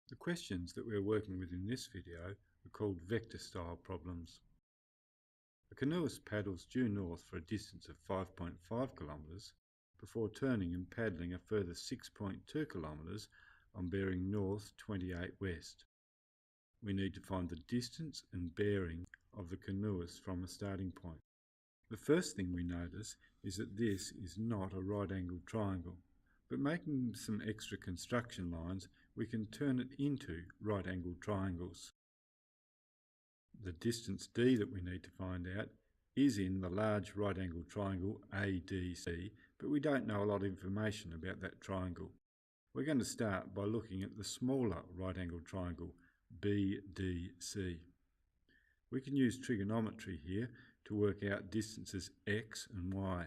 The questions that we're working with in this video are called vector style problems. A canoeist paddles due north for a distance of 5.5 kilometres before turning and paddling a further 6.2 kilometres on bearing north 28 west. We need to find the distance and bearing of the canoeist from a starting point. The first thing we notice is that this is not a right-angled triangle, but making some extra construction lines, we can turn it into right-angled triangles. The distance d that we need to find out is in the large right-angled triangle ADC, but we don't know a lot of information about that triangle. We're going to start by looking at the smaller right-angled triangle BDC. We can use trigonometry here to work out distances x and y.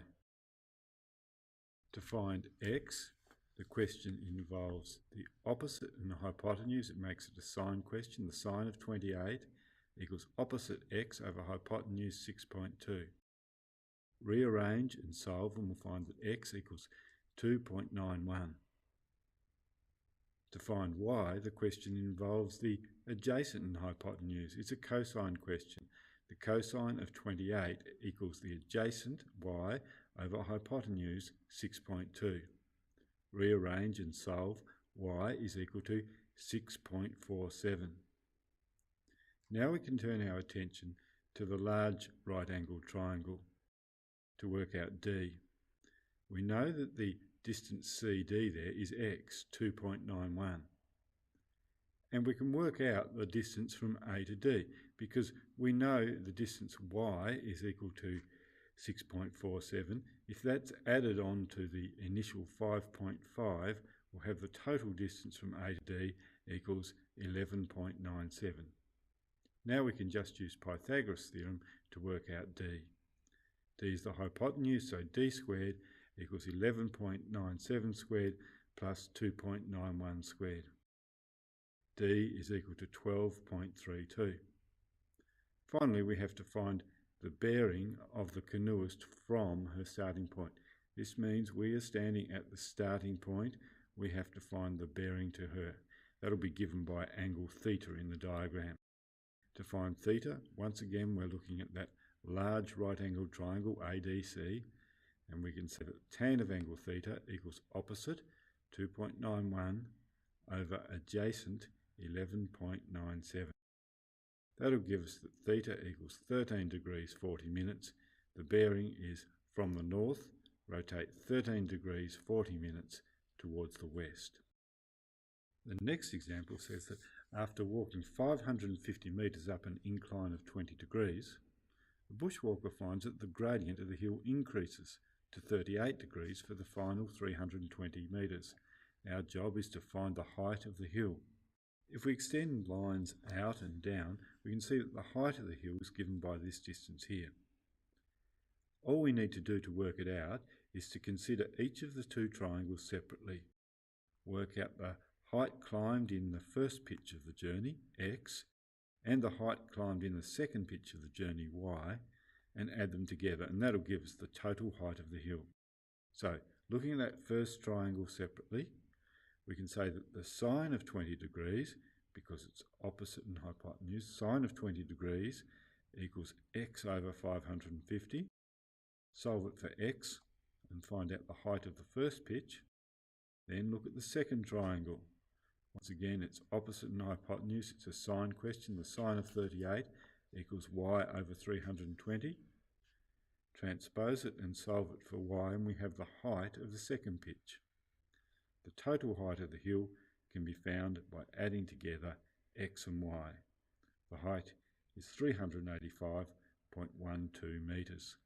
To find x, the question involves the opposite and the hypotenuse. It makes it a sine question. The sine of 28 equals opposite x over hypotenuse 6.2. Rearrange and solve and we'll find that x equals 2.91. To find y, the question involves the adjacent and hypotenuse. It's a cosine question. The cosine of 28 equals the adjacent y over hypotenuse 6.2. Rearrange and solve, y is equal to 6.47. Now we can turn our attention to the large right-angled triangle to work out d. We know that the distance CD there is x, 2.91. And we can work out the distance from A to D because we know the distance y is equal to 6.47. If that's added on to the initial 5.5, we'll have the total distance from A to D equals 11.97. Now we can just use Pythagoras' theorem to work out D. D is the hypotenuse, so D squared equals 11.97 squared plus 2.91 squared. D is equal to 12.32. Finally, we have to find the bearing of the canoeist from her starting point. This means we are standing at the starting point. We have to find the bearing to her. That'll be given by angle theta in the diagram. To find theta, once again we're looking at that large right-angled triangle ADC, and we can say that tan of angle theta equals opposite 2.91 over adjacent 11.97. That'll give us that theta equals 13 degrees 40 minutes. The bearing is from the north, rotate 13 degrees 40 minutes towards the west. The next example says that after walking 550 metres up an incline of 20 degrees, the bushwalker finds that the gradient of the hill increases to 38 degrees for the final 320 metres. Our job is to find the height of the hill. If we extend lines out and down, we can see that the height of the hill is given by this distance here. All we need to do to work it out is to consider each of the two triangles separately. Work out the height climbed in the first pitch of the journey, x, and the height climbed in the second pitch of the journey, y, and add them together, and that'll give us the total height of the hill. So, looking at that first triangle separately, we can say that the sine of 20 degrees, because it's opposite and hypotenuse, sine of 20 degrees equals x over 550. Solve it for x and find out the height of the first pitch. Then look at the second triangle. Once again, it's opposite and hypotenuse. It's a sine question. The sine of 38 equals y over 320. Transpose it and solve it for y, and we have the height of the second pitch. The total height of the hill can be found by adding together x and y. The height is 385.12 metres.